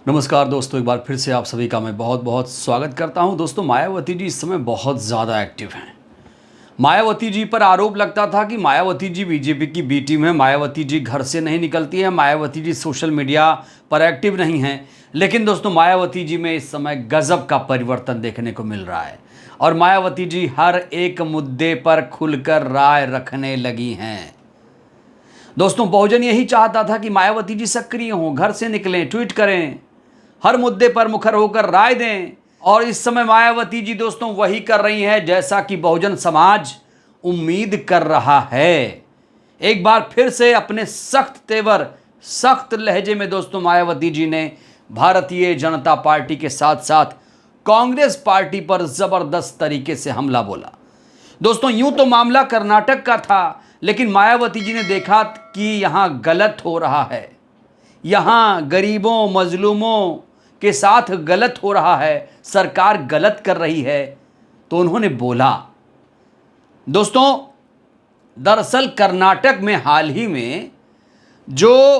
नमस्कार दोस्तों, एक बार फिर से आप सभी का मैं बहुत बहुत स्वागत करता हूं। दोस्तों, मायावती जी इस समय बहुत ज़्यादा एक्टिव हैं। मायावती जी पर आरोप लगता था कि मायावती जी बीजेपी की बी टीम है, मायावती जी घर से नहीं निकलती है, मायावती जी सोशल मीडिया पर एक्टिव नहीं हैं। लेकिन दोस्तों, मायावती जी में इस समय गजब का परिवर्तन देखने को मिल रहा है और मायावती जी हर एक मुद्दे पर खुलकर राय रखने लगी हैं। दोस्तों, बहुजन यही चाहता था कि मायावती जी सक्रिय हों, घर से निकलें, ट्वीट करें, हर मुद्दे पर मुखर होकर राय दें। और इस समय मायावती जी दोस्तों वही कर रही है जैसा कि बहुजन समाज उम्मीद कर रहा है। एक बार फिर से अपने सख्त तेवर, सख्त लहजे में दोस्तों मायावती जी ने भारतीय जनता पार्टी के साथ साथ कांग्रेस पार्टी पर जबरदस्त तरीके से हमला बोला। दोस्तों, यूं तो मामला कर्नाटक का था, लेकिन मायावती जी ने देखा कि यहां गलत हो रहा है, यहां गरीबों मजलूमों के साथ गलत हो रहा है, सरकार गलत कर रही है। तो उन्होंने बोला। दोस्तों, दरअसल कर्नाटक में हाल ही में जो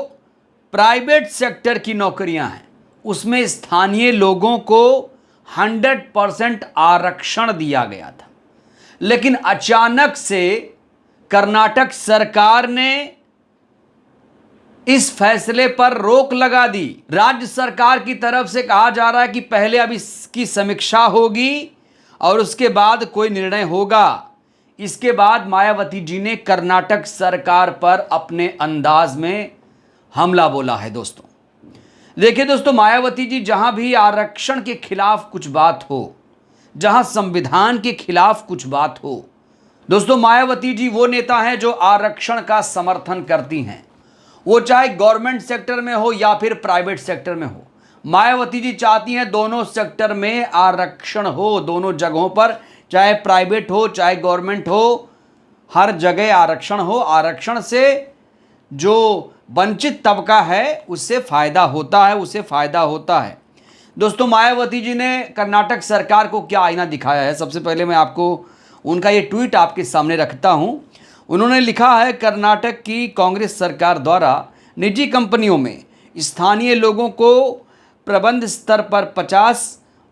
प्राइवेट सेक्टर की नौकरियां हैं उसमें स्थानीय लोगों को 100% आरक्षण दिया गया था। लेकिन अचानक से कर्नाटक सरकार ने इस फैसले पर रोक लगा दी। राज्य सरकार की तरफ से कहा जा रहा है कि पहले अब इसकी समीक्षा होगी और उसके बाद कोई निर्णय होगा। इसके बाद मायावती जी ने कर्नाटक सरकार पर अपने अंदाज में हमला बोला है। दोस्तों देखिए, दोस्तों मायावती जी जहां भी आरक्षण के खिलाफ कुछ बात हो, जहां संविधान के खिलाफ कुछ बात हो, दोस्तों मायावती जी वो नेता हैं जो आरक्षण का समर्थन करती हैं। वो चाहे गवर्नमेंट सेक्टर में हो या फिर प्राइवेट सेक्टर में हो, मायावती जी चाहती हैं दोनों सेक्टर में आरक्षण हो, दोनों जगहों पर, चाहे प्राइवेट हो चाहे गवर्नमेंट हो, हर जगह आरक्षण हो। आरक्षण से जो वंचित तबका है उससे फायदा होता है, उसे फायदा होता है। दोस्तों, मायावती जी ने कर्नाटक सरकार को क्या आईना दिखाया है, सबसे पहले मैं आपको उनका ये ट्वीट आपके सामने रखता हूं। उन्होंने लिखा है, कर्नाटक की कांग्रेस सरकार द्वारा निजी कंपनियों में स्थानीय लोगों को प्रबंध स्तर पर 50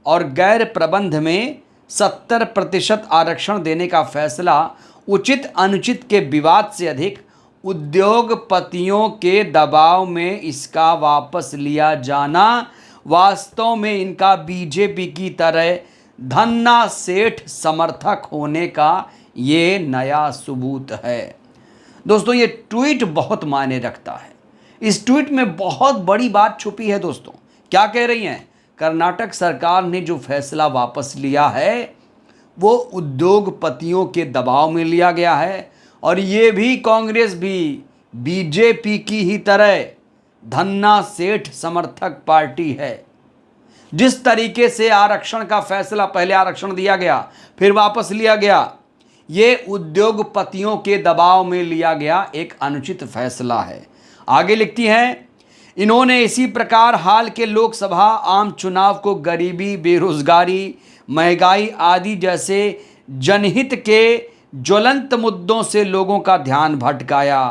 और गैर प्रबंध में 70% आरक्षण देने का फैसला उचित अनुचित के विवाद से अधिक उद्योगपतियों के दबाव में इसका वापस लिया जाना वास्तव में इनका बीजेपी की तरह धन्ना सेठ समर्थक होने का ये नया सबूत है। दोस्तों, ये ट्वीट बहुत मायने रखता है। इस ट्वीट में बहुत बड़ी बात छुपी है। दोस्तों, क्या कह रही हैं? कर्नाटक सरकार ने जो फैसला वापस लिया है वो उद्योगपतियों के दबाव में लिया गया है और ये भी कांग्रेस भी बीजेपी की ही तरह धन्ना सेठ समर्थक पार्टी है। जिस तरीके से आरक्षण का फैसला, पहले आरक्षण दिया गया फिर वापस लिया गया, ये उद्योगपतियों के दबाव में लिया गया एक अनुचित फैसला है। आगे लिखती हैं, इन्होंने इसी प्रकार हाल के लोकसभा आम चुनाव को गरीबी, बेरोजगारी, महंगाई आदि जैसे जनहित के ज्वलंत मुद्दों से लोगों का ध्यान भटकाया।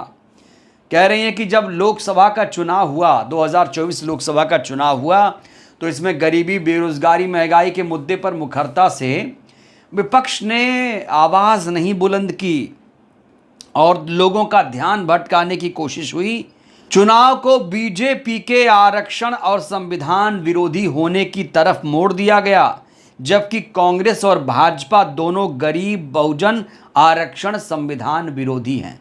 कह रही हैं कि जब लोकसभा का चुनाव हुआ, 2024 लोकसभा का चुनाव हुआ, तो इसमें गरीबी, बेरोजगारी, महंगाई के मुद्दे पर मुखरता से विपक्ष ने आवाज़ नहीं बुलंद की और लोगों का ध्यान भटकाने की कोशिश हुई। चुनाव को बीजेपी के आरक्षण और संविधान विरोधी होने की तरफ मोड़ दिया गया, जबकि कांग्रेस और भाजपा दोनों गरीब, बहुजन, आरक्षण, संविधान विरोधी हैं।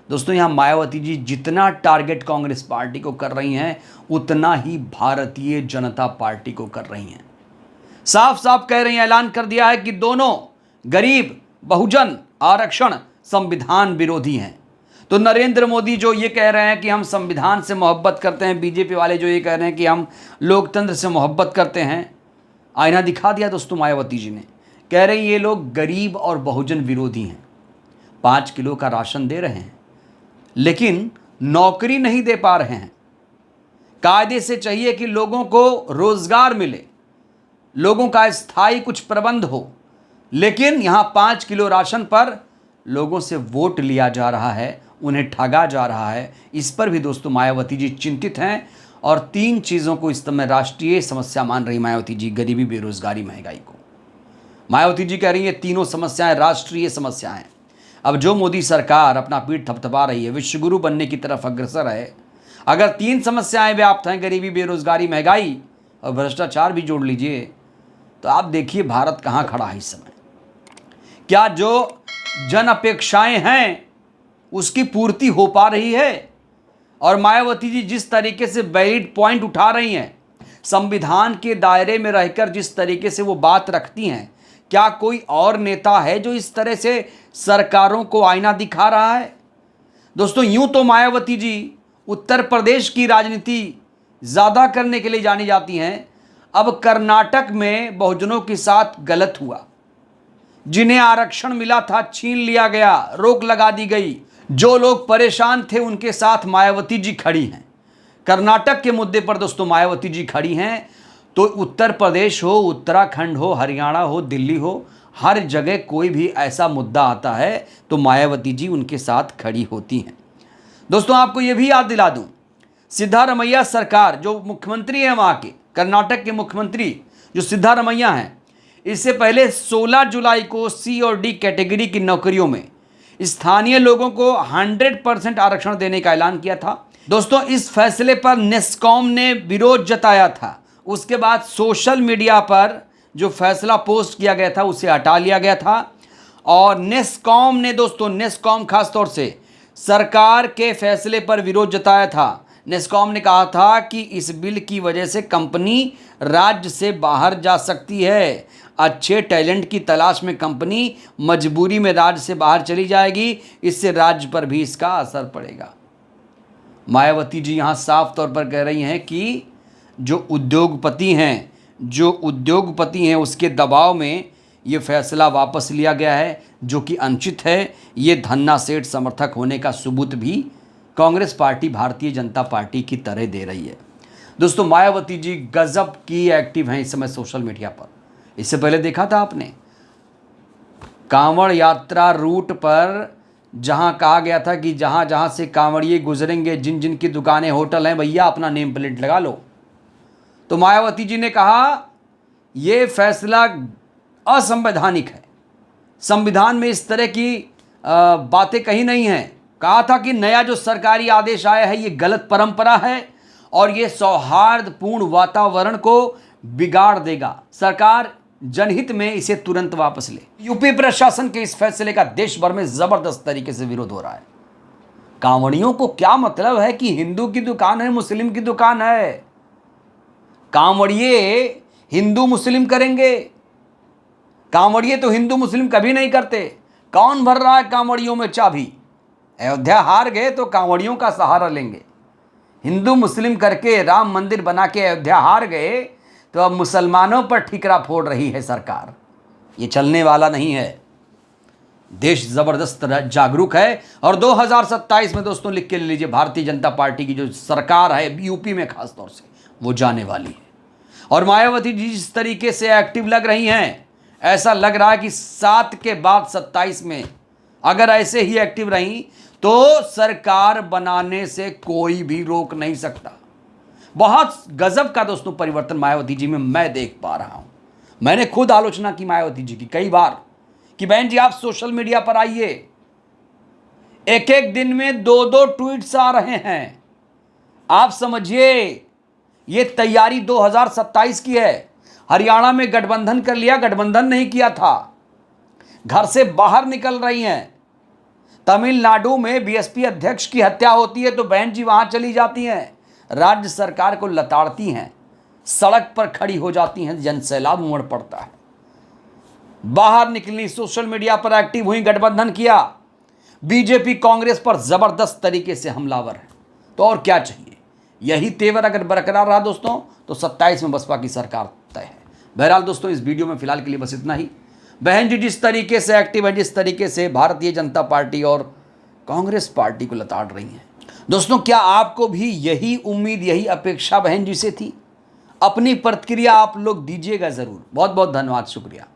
दोस्तों, यहाँ मायावती जी जितना टारगेट कांग्रेस पार्टी को कर रही हैं उतना ही भारतीय जनता पार्टी को कर रही हैं। साफ साफ कह रही हैं, ऐलान कर दिया है कि दोनों गरीब, बहुजन, आरक्षण, संविधान विरोधी हैं। तो नरेंद्र मोदी जो ये कह रहे हैं कि हम संविधान से मोहब्बत करते हैं, बीजेपी वाले जो ये कह रहे हैं कि हम लोकतंत्र से मोहब्बत करते हैं, आईना दिखा दिया दोस्तों मायावती जी ने। कह रही ये लोग गरीब और बहुजन विरोधी हैं। 5 किलो का राशन दे रहे हैं लेकिन नौकरी नहीं दे पा रहे हैं। कायदे से चाहिए कि लोगों को रोजगार मिले, लोगों का स्थायी कुछ प्रबंध हो, लेकिन यहां 5 किलो राशन पर लोगों से वोट लिया जा रहा है, उन्हें ठगा जा रहा है। इस पर भी दोस्तों मायावती जी चिंतित हैं और 3 चीज़ों को इस समय राष्ट्रीय समस्या मान रही मायावती जी, गरीबी, बेरोजगारी, महंगाई को। मायावती जी कह रही है तीनों समस्याएं राष्ट्रीय समस्याएं। अब जो मोदी सरकार अपना पीठ थपथपा रही है, विश्वगुरु बनने की तरफ अग्रसर है, अगर 3 समस्याएं व्याप्त हैं, गरीबी, बेरोजगारी, महंगाई और भ्रष्टाचार भी जोड़ लीजिए, तो आप देखिए भारत कहाँ खड़ा है इस समय। क्या जो जन अपेक्षाएं हैं उसकी पूर्ति हो पा रही है? और मायावती जी जिस तरीके से वैलिड पॉइंट उठा रही हैं, संविधान के दायरे में रहकर जिस तरीके से वो बात रखती हैं, क्या कोई और नेता है जो इस तरह से सरकारों को आईना दिखा रहा है? दोस्तों, यूं तो मायावती जी उत्तर प्रदेश की राजनीति ज़्यादा करने के लिए जानी जाती हैं। अब कर्नाटक में बहुजनों के साथ गलत हुआ, जिन्हें आरक्षण मिला था छीन लिया गया, रोक लगा दी गई। जो लोग परेशान थे उनके साथ मायावती जी खड़ी हैं। कर्नाटक के मुद्दे पर दोस्तों मायावती जी खड़ी हैं, तो उत्तर प्रदेश हो, उत्तराखंड हो, हरियाणा हो, दिल्ली हो, हर जगह कोई भी ऐसा मुद्दा आता है तो मायावती जी उनके साथ खड़ी होती हैं। दोस्तों, आपको यह भी याद दिला दूं, सिद्धारमैया सरकार जो मुख्यमंत्री है वहाँ के, कर्नाटक के मुख्यमंत्री जो सिद्धारमैया हैं, इससे पहले 16 जुलाई को सी और डी कैटेगरी की नौकरियों में स्थानीय लोगों को 100% आरक्षण देने का ऐलान किया था। दोस्तों, इस फैसले पर नेस्कॉम ने विरोध जताया था। उसके बाद सोशल मीडिया पर जो फैसला पोस्ट किया गया था उसे हटा लिया गया था और नेस्कॉम ने, दोस्तों नेस्कॉम खासतौर से सरकार के फैसले पर विरोध जताया था। नेस्कॉम ने कहा था कि इस बिल की वजह से कंपनी राज्य से बाहर जा सकती है। अच्छे टैलेंट की तलाश में कंपनी मजबूरी में राज्य से बाहर चली जाएगी, इससे राज्य पर भी इसका असर पड़ेगा। मायावती जी यहाँ साफ तौर पर कह रही हैं कि जो उद्योगपति हैं उसके दबाव में ये फैसला वापस लिया गया है, जो कि अनुचित है। ये धन्ना सेठ समर्थक होने का सबूत भी कांग्रेस पार्टी भारतीय जनता पार्टी की तरह दे रही है। दोस्तों, मायावती जी गजब की एक्टिव हैं इस समय सोशल मीडिया पर। इससे पहले देखा था आपने कांवड़ यात्रा रूट पर जहां कहा गया था कि जहां जहां से कांवड़िए गुजरेंगे, जिन जिन की दुकानें, होटल हैं, भैया अपना नेम प्लेट लगा लो। तो मायावती जी ने कहा यह फैसला असंवैधानिक है, संविधान में इस तरह की बातें कहीं नहीं हैं। कहा था कि नया जो सरकारी आदेश आया है ये गलत परंपरा है और ये सौहार्दपूर्ण वातावरण को बिगाड़ देगा। सरकार जनहित में इसे तुरंत वापस ले। यूपी प्रशासन के इस फैसले का देश भर में जबरदस्त तरीके से विरोध हो रहा है। कांवड़ियों को क्या मतलब है कि हिंदू की दुकान है, मुस्लिम की दुकान है? कांवड़िए हिंदू मुस्लिम करेंगे? कांवड़िए तो हिंदू मुस्लिम कभी नहीं करते। कौन भर रहा है कांवड़ियों में चाबी? अयोध्या हार गए तो कांवड़ियों का सहारा लेंगे। हिंदू मुस्लिम करके राम मंदिर बना के अयोध्या हार गए तो अब मुसलमानों पर ठिकरा फोड़ रही है सरकार। ये चलने वाला नहीं है। देश जबरदस्त जागरूक है और 2027 में दोस्तों लिख के ले लीजिए, भारतीय जनता पार्टी की जो सरकार है यूपी में खास तौर से, वो जाने वाली है। और मायावती जी जिस तरीके से एक्टिव लग रही हैं, ऐसा लग रहा है कि 7 के बाद 27 में अगर ऐसे ही एक्टिव रही तो सरकार बनाने से कोई भी रोक नहीं सकता। बहुत गजब का दोस्तों परिवर्तन मायावती जी में मैं देख पा रहा हूं। मैंने खुद आलोचना की मायावती जी की कई बार कि बहन जी आप सोशल मीडिया पर आइए, एक एक दिन में 2-2 ट्वीट्स आ रहे हैं। आप समझिए ये तैयारी 2027 की है। हरियाणा में गठबंधन कर लिया, गठबंधन नहीं किया था, घर से बाहर निकल रही हैं। तमिलनाडु में बीएसपी अध्यक्ष की हत्या होती है तो बहन जी वहां चली जाती हैं, राज्य सरकार को लताड़ती हैं, सड़क पर खड़ी हो जाती हैं, जनसैलाब उमड़ पड़ता है। बाहर निकली, सोशल मीडिया पर एक्टिव हुई, गठबंधन किया। बीजेपी कांग्रेस पर जबरदस्त तरीके से हमलावर है। तो और क्या चाहिए? यही तेवर अगर बरकरार रहा दोस्तों तो 27 में बसपा की सरकार तय है। बहरहाल दोस्तों इस वीडियो में फिलहाल के लिए बस इतना ही। बहन जी जिस तरीके से एक्टिव है, जिस तरीके से भारतीय जनता पार्टी और कांग्रेस पार्टी को लताड़ रही हैं, दोस्तों क्या आपको भी यही उम्मीद, यही अपेक्षा बहन जी से थी? अपनी प्रतिक्रिया आप लोग दीजिएगा जरूर। बहुत बहुत धन्यवाद, शुक्रिया।